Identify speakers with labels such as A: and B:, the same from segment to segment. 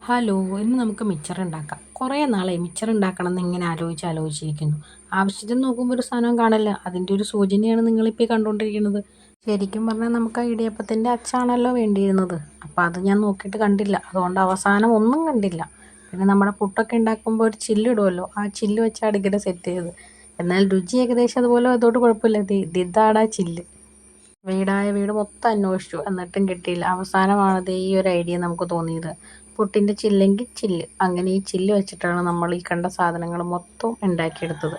A: Hello, ഇന്ന് നമുക്ക് മിച്ചർ ഉണ്ടാക്കാം. കുറേ നാളായി മിച്ചർ ഉണ്ടാക്കണം എന്ന് ഇങ്ങനെ ആലോചിച്ചിരിക്കുന്നു. ആവശ്യത്തിന് നോക്കുമ്പോൾ ഒരു സാധനവും കാണില്ല. അതിൻ്റെ ഒരു സൂചനയാണ് നിങ്ങളിപ്പോൾ കണ്ടുകൊണ്ടിരിക്കുന്നത്. ശരിക്കും പറഞ്ഞാൽ നമുക്ക് ആ ഇടിയപ്പത്തിൻ്റെ അച്ചാണല്ലോ വേണ്ടിയിരുന്നത്. അപ്പോൾ അത് ഞാൻ നോക്കിയിട്ട് കണ്ടില്ല. അതുകൊണ്ട് അവസാനം ഒന്നും കണ്ടില്ല. പിന്നെ നമ്മുടെ പുട്ടൊക്കെ ഉണ്ടാക്കുമ്പോൾ ഒരു ചില്ലിടുമല്ലോ, ആ ചില്ല് വെച്ച് അടുക്കിടെ സെറ്റ് ചെയ്തത്. എന്നാൽ രുചി ഏകദേശം അതുപോലെ അതോട്ട് കുഴപ്പമില്ല. ഇതാണ് ആ ചില്ല്. വീട് മൊത്തം അന്വേഷിച്ചു, എന്നിട്ടും കിട്ടിയില്ല. അവസാനമാണ് ഈ ഒരു ഐഡിയ നമുക്ക് തോന്നിയത്. പുട്ടിൻ്റെ ചില്ലെങ്കിൽ ചില്ല്, അങ്ങനെ ഈ ചില്ല് വെച്ചിട്ടാണ് നമ്മൾ ഈ കണ്ട സാധനങ്ങൾ മൊത്തം ഉണ്ടാക്കിയെടുത്തത്.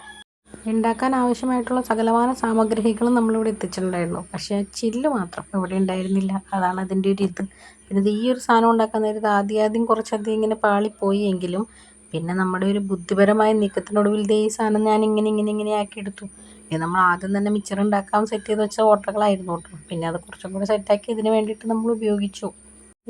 A: ഉണ്ടാക്കാൻ ആവശ്യമായിട്ടുള്ള സകലമാന സാമഗ്രികളും നമ്മളിവിടെ എത്തിച്ചിട്ടുണ്ടായിരുന്നു. പക്ഷേ ആ ചില്ല് മാത്രം ഇവിടെ ഉണ്ടായിരുന്നില്ല. അതാണ് അതിൻ്റെ ഒരു ഇത്. പിന്നെ ഈ ഒരു സാധനം ഉണ്ടാക്കാൻ നേരത്ത് ആദ്യം കുറച്ചധികം ഇങ്ങനെ പാളിപ്പോയി എങ്കിലും പിന്നെ നമ്മുടെ ഒരു ബുദ്ധിപരമായ നീക്കത്തിനൊടുവിൽ ഈ സാധനം ഞാൻ ഇങ്ങനെ ആക്കിയെടുത്തു. ഇത് നമ്മൾ ആദ്യം തന്നെ മിച്ചർ ഉണ്ടാക്കാൻ സെറ്റ് ചെയ്ത് വെച്ച ഓട്ടകളായിരുന്നു കേട്ടോ. പിന്നെ അത് കുറച്ചും കൂടി സെറ്റാക്കി ഇതിന് വേണ്ടിയിട്ട് നമ്മൾ ഉപയോഗിച്ചു.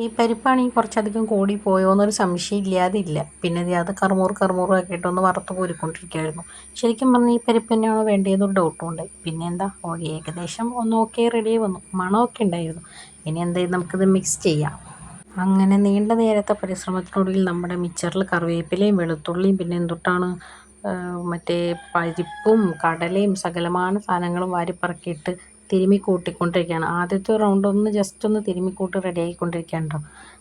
A: ഈ പരിപ്പാണെങ്കിൽ കുറച്ചധികം കൂടി പോയോ എന്നൊരു സംശയം ഇല്ലാതില്ല. പിന്നെ അത് കറുമുറ് ആക്കിയിട്ടൊന്ന് വറുത്ത് കോരിക്കൊണ്ടിരിക്കുകയായിരുന്നു. ശരിക്കും പറഞ്ഞാൽ ഈ പരിപ്പ് തന്നെയാണോ വേണ്ടതെന്നൊരു ഡൗട്ടും ഉണ്ടായി. പിന്നെ എന്താ ഏകദേശം ഒന്ന് ഓക്കെ റെഡി വന്നു, മണമൊക്കെ ഉണ്ടായിരുന്നു. ഇനി എന്തായാലും നമുക്കിത് മിക്സ് ചെയ്യാം. അങ്ങനെ നീണ്ട നേരത്തെ പരിശ്രമത്തിനൊടുവിൽ നമ്മുടെ മിച്ചറിൽ കറിവേപ്പിലയും വെളുത്തുള്ളിയും പിന്നെ എന്തുട്ടാണ് മറ്റേ പരിപ്പും കടലയും സകലമാന സാധനങ്ങളും വാരിപ്പറക്കിയിട്ട് തിരുമ്മി കൂട്ടിക്കൊണ്ടിരിക്കുകയാണ്. ആദ്യത്തെ റൗണ്ട് ജസ്റ്റ് ഒന്ന് തിരുമ്മിക്കൂട്ടി റെഡി ആയിക്കൊണ്ടിരിക്കുകയാണ് കേട്ടോ.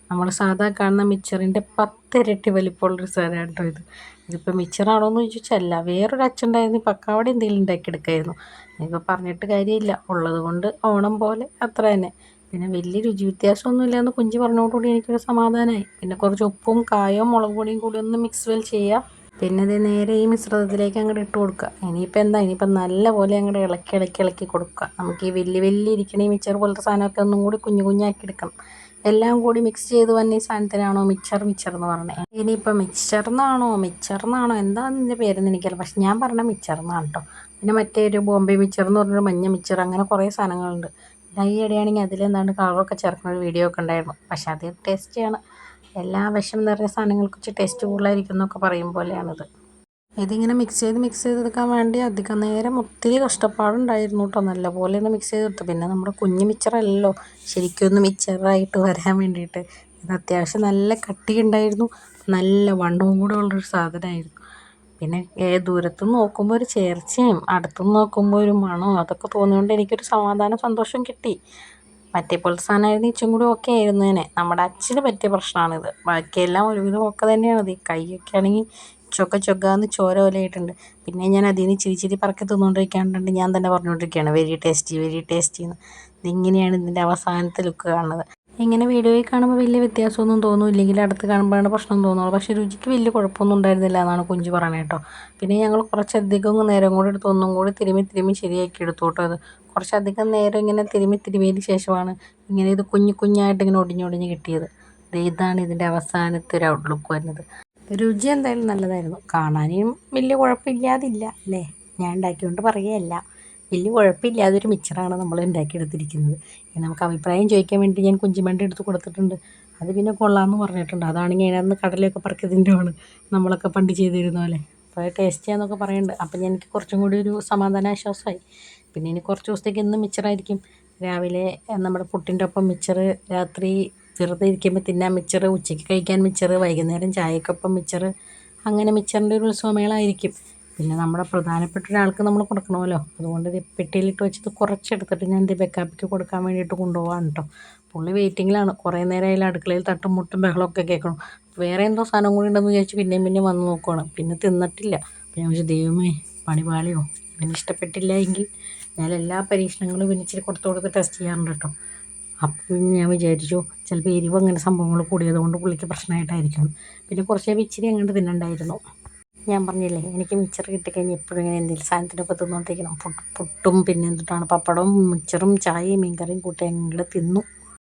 A: നമ്മൾ സാധാ കാണുന്ന മിച്ചറിൻ്റെ 10 ഇരട്ടി വലിപ്പമുള്ളൊരു സാധനമാണ് കേട്ടോ ഇത്. ഇതിപ്പോൾ മിച്ചറാണോ എന്ന് ചോദിച്ചല്ല, വേറൊരു അച്ഛണ്ടായിരുന്നു പക്കാവടെ എന്തെങ്കിലും ഉണ്ടാക്കിയെടുക്കായിരുന്നു. ഇതിപ്പോൾ പറഞ്ഞിട്ട് കാര്യമില്ല, ഉള്ളത് കൊണ്ട് ഓണം പോലെ അത്ര തന്നെ. പിന്നെ വലിയ രുചി വ്യത്യാസമൊന്നുമില്ല എന്ന് കുഞ്ചി പറഞ്ഞതോടുകൂടി എനിക്കൊരു സമാധാനമായി. പിന്നെ കുറച്ച് ഉപ്പും കായവും മുളക് പൊടിയും കൂടി ഒന്ന് മിക്സ് ചെയ്യുക. പിന്നെ ഇത് നേരെ ഈ മിശ്രിതത്തിലേക്ക് അങ്ങോട്ട് ഇട്ട് കൊടുക്കുക. ഇനിയിപ്പോൾ നല്ല പോലെ അങ്ങോട്ട് ഇളക്കി കൊടുക്കുക. നമുക്ക് ഈ വലിയ ഇരിക്കണ ഈ മിച്ചർ പോലത്തെ സാധനമൊക്കെ ഒന്നും കൂടി കുഞ്ഞാക്കി എടുക്കണം. എല്ലാം കൂടി മിക്സ് ചെയ്ത് വന്ന ഈ സാധനത്തിനാണോ മിച്ചർ എന്ന് പറഞ്ഞത്. ഇനിയിപ്പോൾ മിച്ചറിനാണോ എന്താണെന്ന് ഇതിൻ്റെ പേരെന്ന് എനിക്കറിയില്ല. പക്ഷെ ഞാൻ പറഞ്ഞ മിച്ചറിനാണ് കേട്ടോ. പിന്നെ മറ്റേ ഒരു ബോംബെ മിച്ചർ എന്ന് പറഞ്ഞൊരു മഞ്ഞ മിച്ചർ, അങ്ങനെ കുറേ സാധനങ്ങളുണ്ട്. ഈ ഇടയാണെങ്കിൽ അതിലെന്താണ് കളറൊക്കെ ചേർക്കുന്ന ഒരു വീഡിയോ ഒക്കെ ഉണ്ടായിരുന്നു. പക്ഷെ അത് ടേസ്റ്റിയാണ്. എല്ലാ വിഷം നിറഞ്ഞ സാധനങ്ങൾക്ക് വെച്ച് ടേസ്റ്റ് കൂടുതലായിരിക്കും എന്നൊക്കെ പറയും പോലെയാണിത്. ഇതിങ്ങനെ മിക്സ് ചെയ്തെടുക്കാൻ വേണ്ടി അധികം നേരം ഒത്തിരി കഷ്ടപ്പാടുണ്ടായിരുന്നു കേട്ടോ. നല്ലപോലെ ഒന്ന് മിക്സ് ചെയ്തെടുത്തു. പിന്നെ നമ്മുടെ കുഞ്ഞു മിച്ചറല്ലല്ലോ, ശരിക്കും ഒന്ന് മിച്ചറായിട്ട് വരാൻ വേണ്ടിയിട്ട് ഇത് അത്യാവശ്യം നല്ല കട്ടിയുണ്ടായിരുന്നു. നല്ല വണ്ണവും കൂടെ ഉള്ളൊരു സാധനമായിരുന്നു. പിന്നെ ദൂരത്തുനിന്ന് നോക്കുമ്പോൾ ഒരു ചേർച്ചയും അടുത്തുനിന്ന് നോക്കുമ്പോൾ ഒരു മണവും അതൊക്കെ തോന്നിയതുകൊണ്ട് എനിക്കൊരു സന്തോഷം കിട്ടി. മറ്റേ പോലത്തെ സാധനമായിരുന്നു ഇച്ചും കൂടി ഓക്കെ ആയിരുന്നേനെ. നമ്മുടെ അച്ഛന് പറ്റിയ പ്രശ്നമാണിത്. ബാക്കിയെല്ലാം ഒരുവിധം ഒക്കെ തന്നെയാണ്. ഈ കൈയൊക്കെ ആണെങ്കിൽ ചൊക്കാന്ന് ചോര പോലെയായിട്ടുണ്ട്. പിന്നെ ഞാൻ അതിൽ നിന്ന് ചിരി പറക്കി തിന്നുകൊണ്ടിരിക്കാണ്ട് ഞാൻ തന്നെ പറഞ്ഞുകൊണ്ടിരിക്കുകയാണ് വെരി ടേസ്റ്റി എന്ന്. ഇതിങ്ങനെയാണ് ഇതിൻ്റെ അവസാനത്തെ ലുക്ക് കാണുന്നത്. ഇങ്ങനെ വീഡിയോയിൽ കാണുമ്പോൾ വലിയ വ്യത്യാസമൊന്നും തോന്നുന്നില്ലെങ്കിൽ അടുത്ത് കാണുമ്പോഴാണ് പ്രശ്നം തോന്നുള്ളൂ. പക്ഷേ രുചിക്ക് വലിയ കുഴപ്പമൊന്നും ഉണ്ടായിരുന്നില്ല എന്നാണ് കുഞ്ചു പറയുന്നത് കേട്ടോ. പിന്നെ ഞങ്ങൾ കുറച്ചധികം നേരം കൂടി എടുത്ത് ഒന്നും കൂടി തിരുമ്മി ശരിയാക്കി എടുത്തു കേട്ടോ. അത് കുറച്ചധികം നേരം ഇങ്ങനെ തിരുമ്മിയതിന് ശേഷമാണ് ഇങ്ങനെ ഇത് കുഞ്ഞായിട്ട് ഇങ്ങനെ ഒടിഞ്ഞ് കിട്ടിയത്. ഇതാണ് ഇതിൻ്റെ അവസാനത്തെ ഒരു ഔട്ട്ലുക്ക് വരുന്നത്. രുചി എന്തായാലും നല്ലതായിരുന്നു. കാണാനും വലിയ കുഴപ്പമില്ലാതില്ല അല്ലേ. ഞാൻ ഉണ്ടാക്കിക്കൊണ്ട് പറയുകയല്ല, വലിയ കുഴപ്പമില്ലാതൊരു മിച്ചറാണ് നമ്മൾ ഉണ്ടാക്കിയെടുത്തിരിക്കുന്നത്. നമുക്ക് അഭിപ്രായം ചോദിക്കാൻ വേണ്ടി ഞാൻ കുഞ്ചിമണ്ടി എടുത്ത് കൊടുത്തിട്ടുണ്ട്. അത് പിന്നെ കൊള്ളാമെന്ന് പറഞ്ഞിട്ടുണ്ട്. അതാണെങ്കിൽ അതിനകത്ത് കടലയൊക്കെ പറക്കിയതിൻ്റെയാണ്, നമ്മളൊക്കെ പണ്ട് ചെയ്തിരുന്ന പോലെ. അപ്പോൾ ടേസ്റ്റിയാന്നൊക്കെ പറയുന്നുണ്ട്. അപ്പം എനിക്ക് കുറച്ചും കൂടി ഒരു ആശ്വാസമായി. പിന്നെ ഇനി കുറച്ച് ദിവസത്തേക്ക് എന്നും മിച്ചറായിരിക്കും. രാവിലെ നമ്മുടെ പുട്ടിൻ്റെ ഒപ്പം മിച്ചർ, രാത്രി വെറുതെ ഇരിക്കുമ്പോൾ തിന്നാൻ മിച്ചർ, ഉച്ചയ്ക്ക് കഴിക്കാൻ മിച്ചർ, വൈകുന്നേരം ചായക്കൊപ്പം മിച്ചർ, അങ്ങനെ മിച്ചറിൻ്റെ ഒരു ഉത്സവമേളായിരിക്കും. പിന്നെ നമ്മുടെ പ്രധാനപ്പെട്ട ഒരാൾക്ക് നമ്മൾ കൊടുക്കണമല്ലോ, അതുകൊണ്ട് ഇത് പെട്ടിയിലിട്ട് വെച്ചത് കുറച്ചെടുത്തിട്ട് ഞാൻ ഇത് ബെക്കാപ്പിക്ക് കൊടുക്കാൻ വേണ്ടിയിട്ട് കൊണ്ടുപോകാൻ കേട്ടോ. പുള്ളി വെയിറ്റിങ്ങിലാണ്. കുറേ നേരം അടുക്കളയിൽ തട്ടും മുട്ടും ബഹളമൊക്കെ കേൾക്കണം. വേറെ എന്തോ സാധനം കൂടി ഉണ്ടെന്ന് വിചാരിച്ച് പിന്നെയും വന്ന് നോക്കുകയാണ്. പിന്നെ തിന്നിട്ടില്ല. അപ്പോൾ ഞാൻ വിചാരിച്ചു ദൈവമേ പണിപാളിയോ, ഇവന് ഇഷ്ടപ്പെട്ടില്ല എങ്കിൽ ഞാൻ എല്ലാ പരീക്ഷണങ്ങളും ഇവനിച്ചിരി കൊടുത്ത് ടെസ്റ്റ് ചെയ്യാറുണ്ട് കേട്ടോ. അപ്പോൾ ഞാൻ വിചാരിച്ചു ചിലപ്പോൾ എരിവ് അങ്ങനെ സംഭവങ്ങൾ കൂടിയതുകൊണ്ട് പുള്ളിക്ക് പ്രശ്നമായിട്ടായിരിക്കും. പിന്നെ കുറച്ചേ ഇച്ചിരി അങ്ങോട്ട് തിന്നണ്ടായിരുന്നു. ഞാൻ പറഞ്ഞില്ലേ, എനിക്ക് മിച്ചർ കിട്ടിക്കഴിഞ്ഞാൽ എപ്പോഴും ഇങ്ങനെ എന്തെങ്കിലും സാധനത്തിനൊക്കെ തിന്നുകൊണ്ടിരിക്കണം. പുട്ടും പിന്നെ എന്തിട്ടാണ് പപ്പടവും മിച്ചറും ചായയും മീൻകറിയും കൂട്ടി അങ്ങോട്ട് തിന്നു.